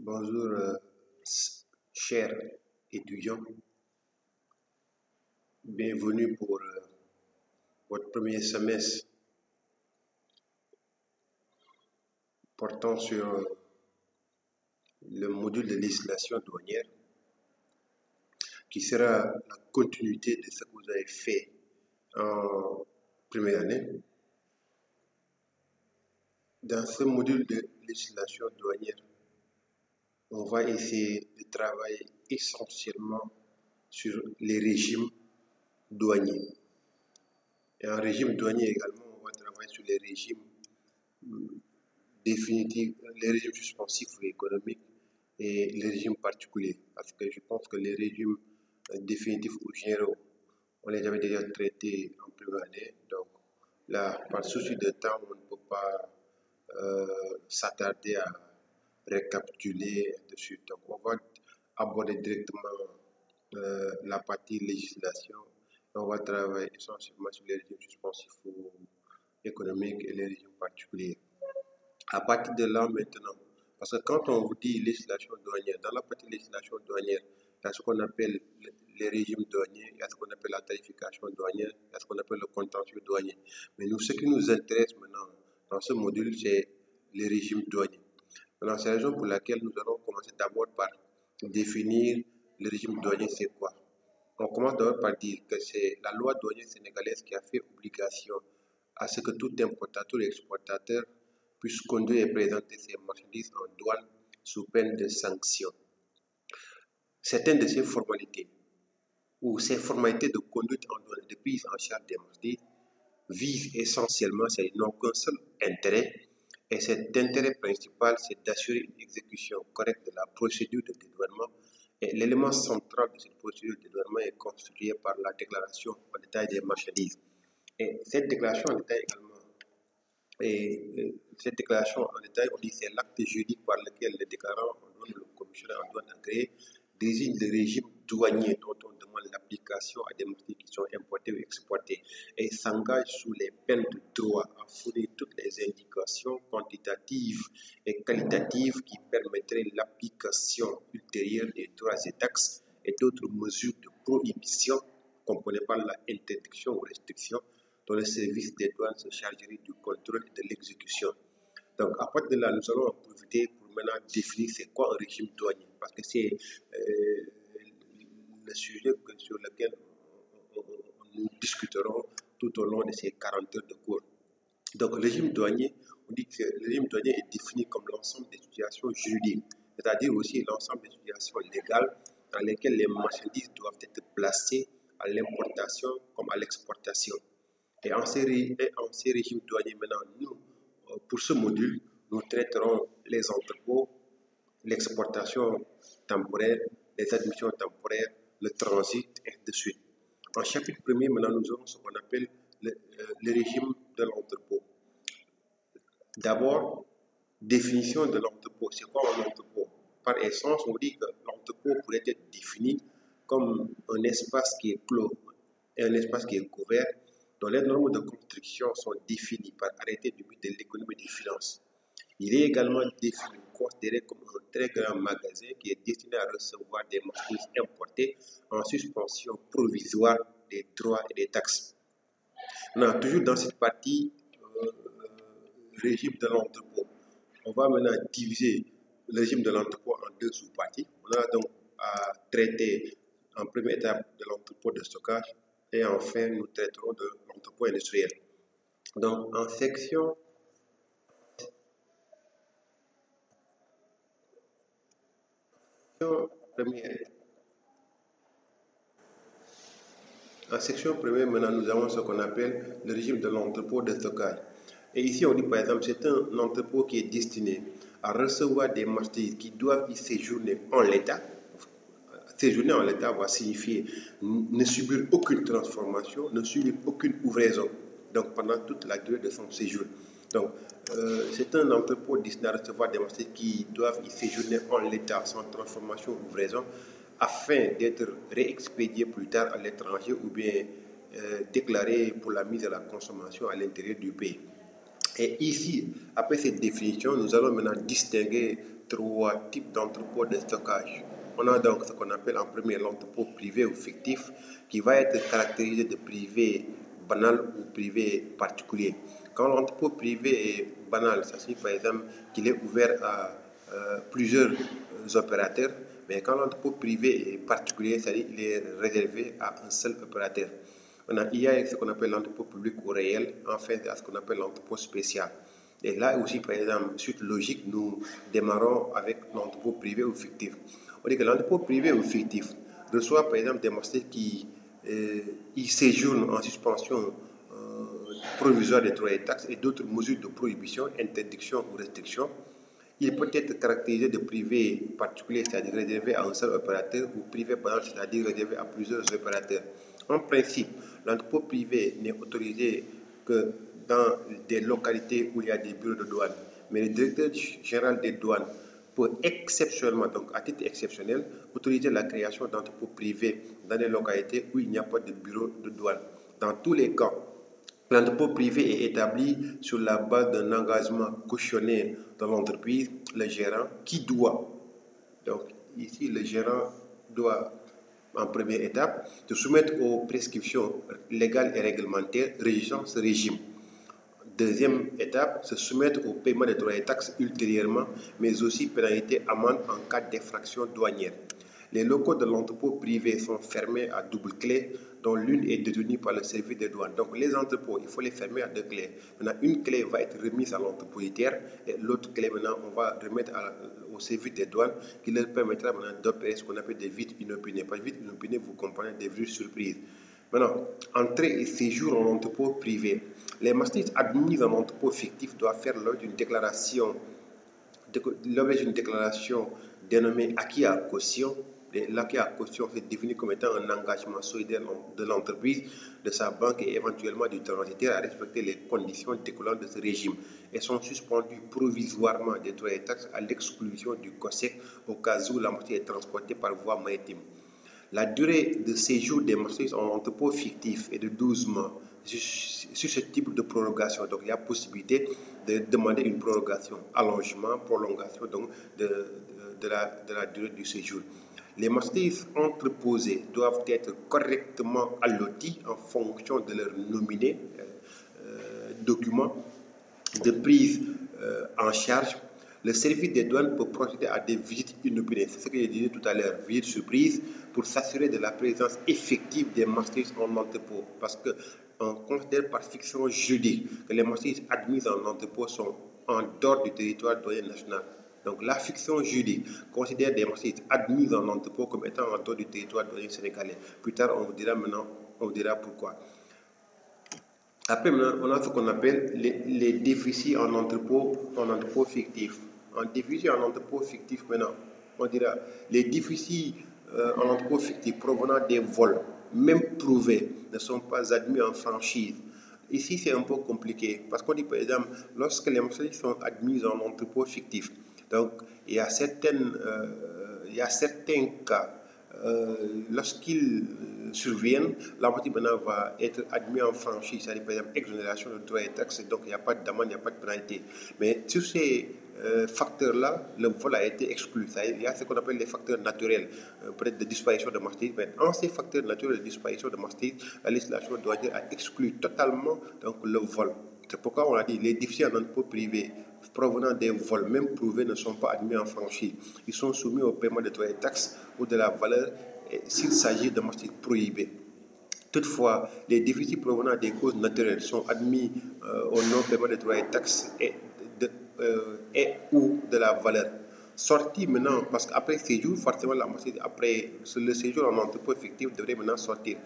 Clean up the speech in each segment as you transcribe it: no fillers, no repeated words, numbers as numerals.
Bonjour, chers étudiants. Bienvenue pour votre premier semestre portant sur le module de législation douanière qui sera la continuité de ce que vous avez fait en première année. Dans ce module de législation douanière, on va essayer de travailler essentiellement sur les régimes douaniers. Et en régime douanier également, on va travailler sur les régimes définitifs, les régimes suspensifs ou économiques et les régimes particuliers. Parce que je pense que les régimes définitifs ou généraux, on les avait déjà traités en première année. Donc là, par souci de temps, on ne peut pas s'attarder à récapituler dessus. Donc on va aborder directement la partie législation. On va travailler essentiellement sur les régimes suspensifs ou économiques et les régimes particuliers. À partir de là maintenant, parce que quand on vous dit législation douanière, dans la partie législation douanière, il y a ce qu'on appelle les régimes douaniers, il y a ce qu'on appelle la tarification douanière, il y a ce qu'on appelle le contentieux douanier. Mais nous, ce qui nous intéresse maintenant dans ce module, c'est les régimes douaniers. Alors, c'est la raison pour laquelle nous allons commencer d'abord par définir le régime douanier, c'est quoi. On commence d'abord par dire que c'est la loi douanière sénégalaise qui a fait obligation à ce que tout importateur et exportateur puisse conduire et présenter ses marchandises en douane sous peine de sanctions. Certaines de ces formalités ou ces formalités de conduite en douane, de prise en charge des marchandises, visent essentiellement, ils n'ont qu'un seul intérêt, et cet intérêt principal, c'est d'assurer une exécution correcte de la procédure de dédouanement. Et l'élément central de cette procédure de dédouanement est constitué par la déclaration en détail des marchandises. Et cette déclaration en détail également, cette déclaration en détail, on dit c'est l'acte juridique par lequel le déclarant, le commissionnaire en douane agréé, désigne le régime douanier dont on demande l'application à des marchandises qui sont importées ou exportées et s'engage sous les peines de droit à fournir toutes les indications quantitatives et qualitatives qui permettraient l'application ultérieure des droits et taxes et d'autres mesures de prohibition comprenant par la interdiction ou restriction dont le service des douanes se chargerait du contrôle et de l'exécution. Donc, à partir de là, nous allons en profiter pour maintenant définir c'est quoi un régime douanier, parce que c'est le sujet sur lequel nous discuterons tout au long de ces 40 heures de cours. Donc, le régime douanier, on dit que le régime douanier est défini comme l'ensemble des situations juridiques, c'est-à-dire aussi l'ensemble des situations légales dans lesquelles les marchandises doivent être placées à l'importation comme à l'exportation. Et en ces régimes douaniers, maintenant, nous, pour ce module, nous traiterons les entrepôts, l'exportation temporaire, les admissions temporaires, le transit, et ainsi de suite. En chapitre premier, maintenant, nous aurons ce qu'on appelle le régime de l'entrepôt. D'abord, définition de l'entrepôt. C'est quoi un entrepôt? Par essence, on dit que l'entrepôt pourrait être défini comme un espace qui est clos et un espace qui est couvert, dont les normes de construction sont définies par arrêté du ministre de l'économie et des finances. Il est également défini, considéré comme un très grand magasin qui est destiné à recevoir des marchandises importées en suspension provisoire des droits et des taxes. Maintenant, toujours dans cette partie régime de l'entrepôt, on va maintenant diviser le régime de l'entrepôt en deux sous-parties. On a donc à traiter en première étape de l'entrepôt de stockage et enfin nous traiterons de l'entrepôt industriel. Donc en section première, maintenant nous avons ce qu'on appelle le régime de l'entrepôt de stockage. Et ici on dit par exemple c'est un entrepôt qui est destiné à recevoir des marchandises qui doivent y séjourner en l'état. Séjourner en l'état va signifier ne subir aucune transformation, ne subir aucune ouvraison, donc pendant toute la durée de son séjour. Donc, c'est un entrepôt destiné à recevoir des marchandises qui doivent y séjourner en l'état sans transformation ou ouvraison, afin d'être réexpédiés plus tard à l'étranger ou bien déclarés pour la mise à la consommation à l'intérieur du pays. Et ici, après cette définition, nous allons maintenant distinguer trois types d'entrepôts de stockage. On a donc ce qu'on appelle en premier l'entrepôt privé ou fictif, qui va être caractérisé de privé banal ou privé particulier. Quand l'entrepôt privé est banal, ça signifie par exemple qu'il est ouvert à plusieurs opérateurs, mais quand l'entrepôt privé est particulier, c'est-à-dire qu'il est réservé à un seul opérateur. Il y a ce qu'on appelle l'entrepôt public ou réel, enfin, il y a ce qu'on appelle l'entrepôt spécial. Et là aussi, par exemple, suite logique, nous démarrons avec l'entrepôt privé ou fictif. On dit que l'entrepôt privé ou fictif reçoit, par exemple, des marchés qui y séjournent en suspension provisoire des droits et taxes et d'autres mesures de prohibition, interdiction ou restriction. Il peut être caractérisé de privé particulier, c'est-à-dire réservé à un seul opérateur, ou privé banal, c'est-à-dire réservé à plusieurs opérateurs. En principe, l'entrepôt privé n'est autorisé que dans des localités où il y a des bureaux de douane. Mais le directeur général des douanes peut exceptionnellement, donc à titre exceptionnel, autoriser la création d'entrepôts privés dans des localités où il n'y a pas de bureau de douane. Dans tous les cas, l'entrepôt privé est établi sur la base d'un engagement cautionné dans l'entreprise, le gérant, qui doit, donc ici le gérant doit en première étape se soumettre aux prescriptions légales et réglementaires régissant ce régime. Deuxième étape, se soumettre au paiement des droits et taxes ultérieurement, mais aussi pénalités, amendes en cas d'infraction douanière. Les locaux de l'entrepôt privé sont fermés à double clé, dont l'une est détenue par le service des douanes. Donc les entrepôts, il faut les fermer à deux clés. Maintenant, une clé va être remise à l'entrepositaire et l'autre clé, maintenant, on va remettre au service des douanes qui leur permettra maintenant d'opérer ce qu'on appelle des visites inopinées. Par visites inopinées, vous comprenez des visites surprises. Maintenant, entrée et séjour en entrepôt privé. Les marchandises admises en entrepôt fictif doivent faire l'objet d'une déclaration dénommée acquis à caution. L'acquis à caution est défini comme étant un engagement solidaire de l'entreprise, de sa banque et éventuellement du transitaire à respecter les conditions découlant de ce régime et sont suspendus provisoirement des droits et taxes à l'exclusion du COSEC au cas où la marchandise est transportée par voie maritime. La durée de séjour des marchandises en entrepôt fictif est de 12 mois. Sur ce type de prolongation, donc il y a possibilité de demander une prolongation, allongement, prolongation donc de la durée du séjour. Les marchandises entreposées doivent être correctement alloties en fonction de leur nominé, documents de prise en charge. Le service des douanes peut procéder à des visites inopinées. C'est ce que je disais tout à l'heure, visite surprise, pour s'assurer de la présence effective des marchandises en entrepôt. Parce qu'on considère par fiction juridique que les marchandises admises en entrepôt sont en dehors du territoire douanier national. Donc la fiction juridique considère des marchandises admises en entrepôt comme étant en dehors du territoire douanier sénégalais. Plus tard, on vous dira pourquoi. Après, on a ce qu'on appelle les déficits en entrepôt fictif. En déficit en entrepôt fictif, maintenant, on dira les déficits en entrepôt fictif provenant des vols, même prouvés, ne sont pas admis en franchise. Ici, c'est un peu compliqué parce qu'on dit, par exemple, lorsque les marchandises sont admises en entrepôt fictif, donc il y a certains cas lorsqu'ils surviennent, la partie maintenant va être admise en franchise, c'est-à-dire par exemple exonération de droits et taxes, donc il n'y a pas d'amende, il n'y a pas de pénalité. Mais sur ces facteurs-là, le vol a été exclu. Il y a ce qu'on appelle les facteurs naturels, peut-être de disparition de marchandises, mais en ces facteurs naturels de disparition de marchandises, la législation douanière a exclu totalement donc, le vol. C'est pourquoi on a dit les déficits en entrepôt privé provenant des vols, même prouvés, ne sont pas admis en franchise. Ils sont soumis au paiement de droits et taxes ou de la valeur s'il s'agit de marchandises prohibées. Toutefois, les déficits provenant des causes naturelles sont admis au non-paiement de droits et taxes ou de la valeur. Sortie maintenant, parce qu'après séjour, forcément, après le séjour en entrepôt fictif devrait maintenant sortir.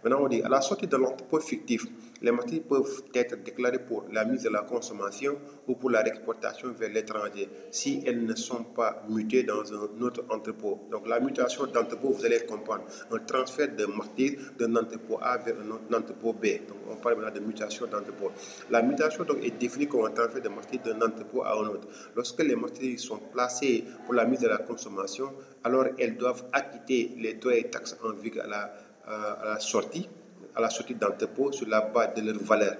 Maintenant, on dit à la sortie de l'entrepôt fictif, les marchandises peuvent être déclarées pour la mise à la consommation ou pour la réexportation vers l'étranger si elles ne sont pas mutées dans un autre entrepôt. Donc, la mutation d'entrepôt, vous allez comprendre, un transfert de marchandises d'un entrepôt A vers un entrepôt B. Donc, on parle maintenant de mutation d'entrepôt. La mutation donc, est définie comme un transfert de marchandises d'un entrepôt à un autre. Lorsque les marchandises sont placées pour la mise à la consommation, alors elles doivent acquitter les droits et taxes en vigueur à la sortie d'entrepôt sur la base de leur valeur.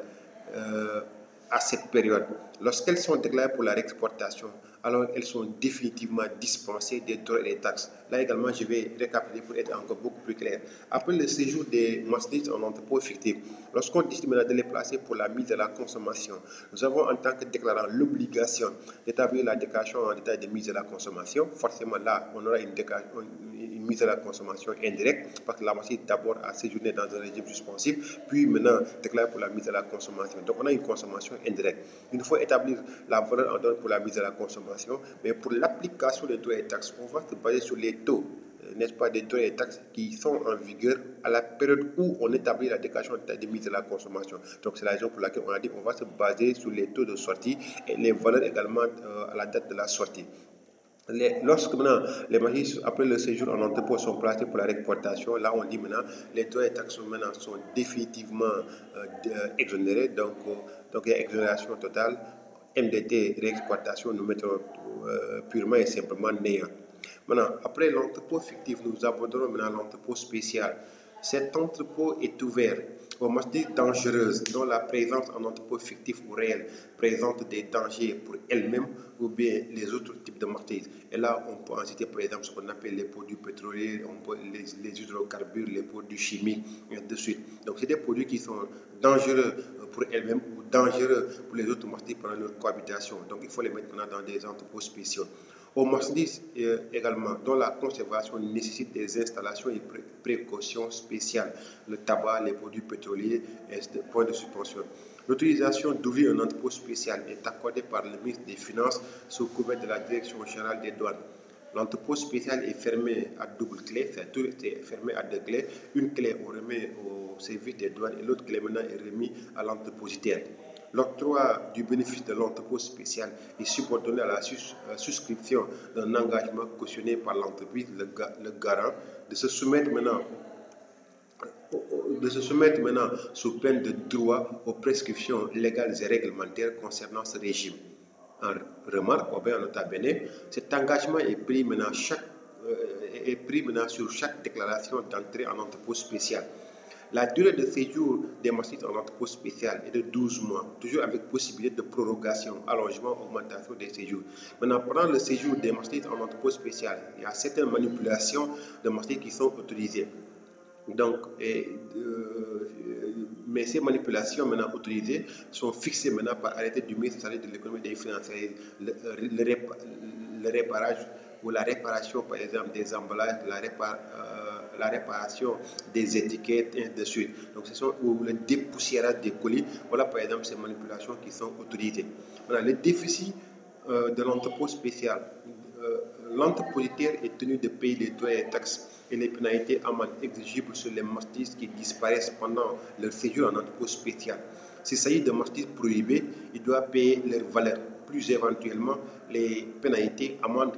à cette période. Lorsqu'elles sont déclarées pour la réexportation, alors elles sont définitivement dispensées des droits et des taxes. Là également, je vais récapituler pour être encore beaucoup plus clair. Après le séjour des marchandises en entrepôt fictif, lorsqu'on décide maintenant de les placer pour la mise à la consommation, nous avons en tant que déclarant l'obligation d'établir la déclaration en détail de mise à la consommation. Forcément, là, on aura une mise à la consommation indirecte, parce que la marchandise d'abord a séjourné dans un régime suspensif, puis maintenant déclaré pour la mise à la consommation. Donc on a une consommation indirecte. Il faut établir la valeur en donne pour la mise à la consommation, mais pour l'application des droits et taxes, on va se baser sur les taux, n'est-ce pas, des droits et taxes qui sont en vigueur à la période où on établit la déclaration de mise à la consommation. Donc c'est la raison pour laquelle on a dit qu'on va se baser sur les taux de sortie et les valeurs également à la date de la sortie. Lorsque maintenant les marchandises après le séjour en entrepôt sont placées pour la réexportation, là on dit maintenant les droits et taxes maintenant sont définitivement exonérés, donc il y a exonération totale. MDT réexportation, nous mettons purement et simplement néant. Maintenant, après l'entrepôt fictif, nous abordons maintenant l'entrepôt spécial. Cet entrepôt est ouvert aux marchandises dangereuses dont la présence en entrepôt fictif ou réel présente des dangers pour elle-même ou bien les autres types de marchandises. Et là, on peut en citer par exemple ce qu'on appelle les produits pétroliers, les hydrocarbures, les produits chimiques, et ainsi de suite. Donc, c'est des produits qui sont dangereux pour elles-mêmes ou dangereux pour les autres marchandises pendant leur cohabitation. Donc, il faut les mettre dans des entrepôts spéciaux. Aux marchandises également, dont la conservation nécessite des installations et précautions spéciales, le tabac, les produits pétroliers et des points de suspension. L'autorisation d'ouvrir un entrepôt spécial est accordée par le ministre des Finances sous couvert de la Direction générale des douanes. L'entrepôt spécial est fermé à double clé, tout est fermé à deux clés. Une clé on remet au service des douanes et l'autre clé maintenant est remise à l'entrepositaire. L'octroi du bénéfice de l'entrepôt spécial est subordonné à la souscription d'un engagement cautionné par l'entreprise, le garant, de se soumettre maintenant sous peine de droit aux prescriptions légales et réglementaires concernant ce régime. En remarque, ou bien en nota bene, cet engagement est pris maintenant sur chaque déclaration d'entrée en entrepôt spécial. La durée de séjour des marchandises en entrepôt spécial est de 12 mois, toujours avec possibilité de prorogation, allongement, augmentation des séjours. Maintenant, pendant le séjour des marchandises en entrepôt spécial, il y a certaines manipulations de marchandises qui sont autorisées. Donc, mais ces manipulations maintenant autorisées sont fixées maintenant par arrêté du ministre de l'économie et des finances, le réparage ou la réparation par exemple des emballages, la réparation des étiquettes et ainsi de suite. Donc ce sont ou le dépoussiérage des colis. Voilà par exemple ces manipulations qui sont autorisées. Voilà, le déficit de l'entrepôt spécial. L'entrepositaire est tenu de payer les droits et taxes et les pénalités amendes exigibles sur les marchandises qui disparaissent pendant leur séjour en entrepôt spécial. S'il s'agit de marchandises prohibées, il doit payer leur valeur, plus éventuellement les pénalités amendes.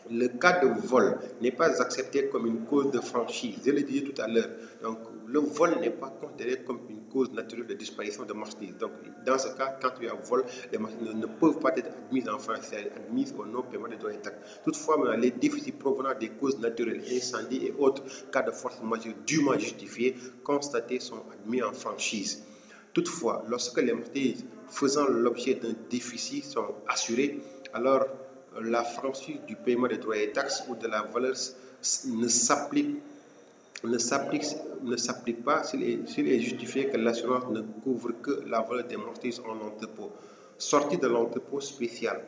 Le cas de vol n'est pas accepté comme une cause de franchise. Je le disais tout à l'heure. Donc, le vol n'est pas considéré comme une cause naturelle de disparition de marchandises. Donc, dans ce cas, quand il y a vol, les marchandises ne peuvent pas être admises en France, admises au non-paiement des droits et taxes. Toutefois, les déficits provenant des causes naturelles, incendies et autres cas de force majeure dûment justifiés, constatés sont admis en franchise. Toutefois, lorsque les marchandises faisant l'objet d'un déficit sont assurées, alors la franchise du paiement des droits et taxes ou de la valeur ne s'applique pas s'il est justifié que l'assurance ne couvre que la valeur des marchandises en entrepôt. Sortie de l'entrepôt spécial.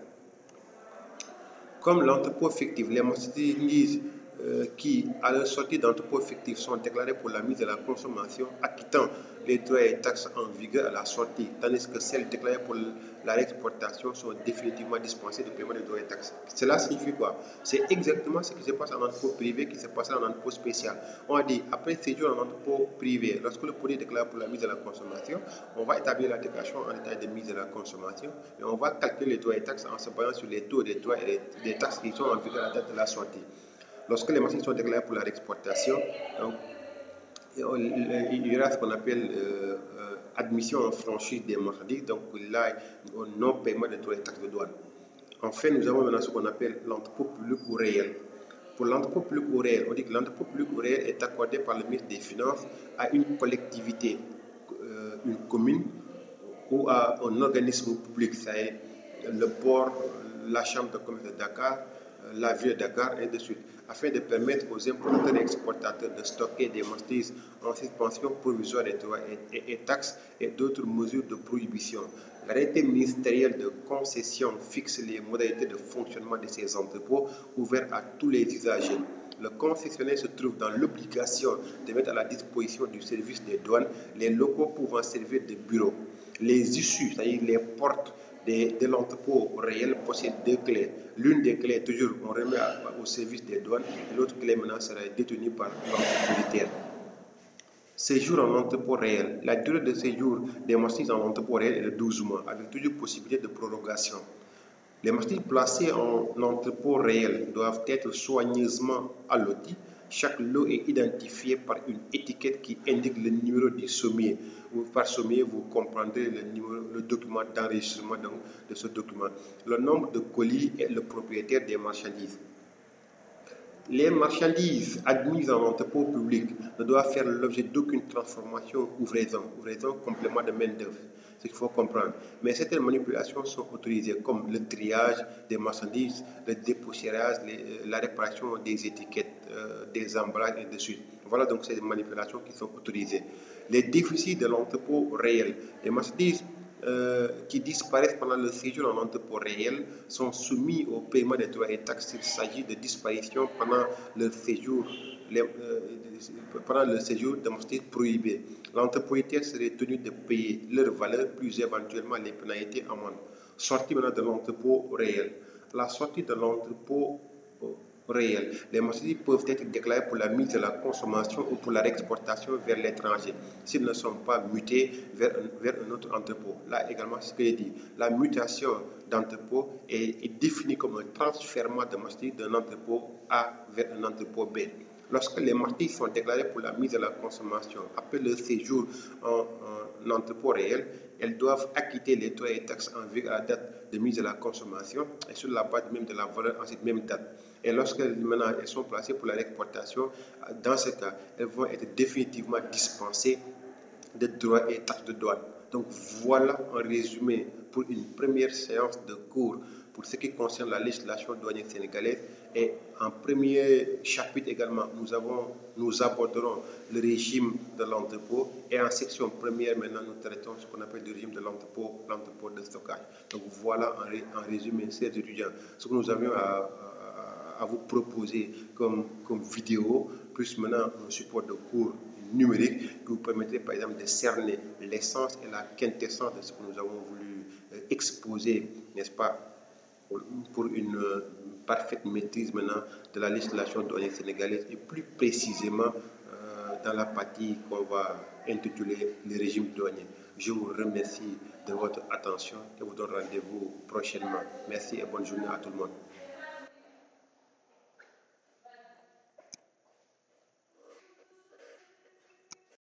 Comme l'entrepôt fictif, les marchandises qui, à leur sortie d'entrepôt fictif, sont déclarées pour la mise à la consommation, acquittant les droits et taxes en vigueur à la sortie, tandis que celles déclarées pour la réexportation sont définitivement dispensées de paiement des droits et taxes. Cela signifie quoi? C'est exactement ce qui se passe en entrepôt privé qui se passe en entrepôt spécial. On a dit, après séjour en entrepôt privé, lorsque le produit est déclaré pour la mise à la consommation, on va établir la déclaration en état de mise à la consommation et on va calculer les droits et taxes en se basant sur les taux des droits et des taxes qui sont en vigueur à la date de la sortie. Lorsque les marchandises sont déclarées pour la réexportation, donc, il y aura ce qu'on appelle admission en franchise des marchandises, donc là, non-paiement des droits et taxes de douane. Enfin, nous avons maintenant ce qu'on appelle l'entrepôt public ou réel. Pour l'entrepôt public ou réel, on dit que l'entrepôt public ou réel est accordé par le ministre des Finances à une collectivité, une commune ou à un organisme public, ça est le port, la chambre de commerce de Dakar, la ville de Dakar, et de suite, afin de permettre aux importateurs et exportateurs de stocker des marchandises en suspension provisoire des droits et taxes et d'autres mesures de prohibition. L'arrêté ministériel de concession fixe les modalités de fonctionnement de ces entrepôts ouverts à tous les usagers. Le concessionnaire se trouve dans l'obligation de mettre à la disposition du service des douanes les locaux pouvant servir de bureau. Les issues, c'est-à-dire les portes de l'entrepôt réel, possèdent deux clés. L'une des clés, toujours, on remet au service des douanes, et l'autre clé maintenant sera détenue par l'entrepôt militaire. Séjour en entrepôt réel. La durée de séjour des marchandises en entrepôt réel est de 12 mois, avec toujours possibilité de prorogation. Les marchandises placées en entrepôt réel doivent être soigneusement alloties. Chaque lot est identifié par une étiquette qui indique le numéro du sommier. Par sommier, vous comprendrez le document d'enregistrement de ce document. Le nombre de colis et le propriétaire des marchandises. Les marchandises admises en entrepôt public ne doivent faire l'objet d'aucune transformation ou livraison, complément de main-d'œuvre. C'est ce qu'il faut comprendre. Mais certaines manipulations sont autorisées, comme le triage des marchandises, le dépoussiérage, la réparation des étiquettes, des emballages et de suite. Voilà donc ces manipulations qui sont autorisées. Les déficits de l'entrepôt réel. Les marchandises qui disparaissent pendant le séjour en entrepôt réel sont soumis au paiement des droits et taxes s'il s'agit de disparition pendant le séjour, de marchandises prohibées. L'entrepôt serait tenu de payer leur valeur plus éventuellement les pénalités amendes. Sortie maintenant de l'entrepôt réel. La sortie de l'entrepôt réel. Les marchandises peuvent être déclarées pour la mise à la consommation ou pour la réexportation vers l'étranger s'ils ne sont pas mutés vers un autre entrepôt. Là également, c'est ce que j'ai dit. La mutation d'entrepôt est définie comme un transfert de marchandises d'un entrepôt A vers un entrepôt B. Lorsque les marchandises sont déclarées pour la mise à la consommation après le séjour en entrepôt réel, elles doivent acquitter les droits et taxes en vue à la date de mise à la consommation et sur la base même de la valeur en cette même date. Et lorsque maintenant elles sont placées pour la réexportation, dans ce cas, elles vont être définitivement dispensées de droits et taxes de douane. Donc voilà un résumé pour une première séance de cours pour ce qui concerne la législation douanière sénégalaise. Et en premier chapitre également, nous aborderons le régime de l'entrepôt. Et en section première, maintenant, nous traitons ce qu'on appelle le régime de l'entrepôt de stockage. Donc voilà en résumé, chers étudiants, ce que nous avions à vous proposer comme vidéo, plus maintenant un support de cours numérique qui vous permettrait par exemple de cerner l'essence et la quintessence de ce que nous avons voulu exposer, n'est-ce pas, pour une parfaite maîtrise maintenant de la législation douanière sénégalaise et plus précisément dans la partie qu'on va intituler le régime douanier. Je vous remercie de votre attention et vous donne rendez-vous prochainement. Merci et bonne journée à tout le monde.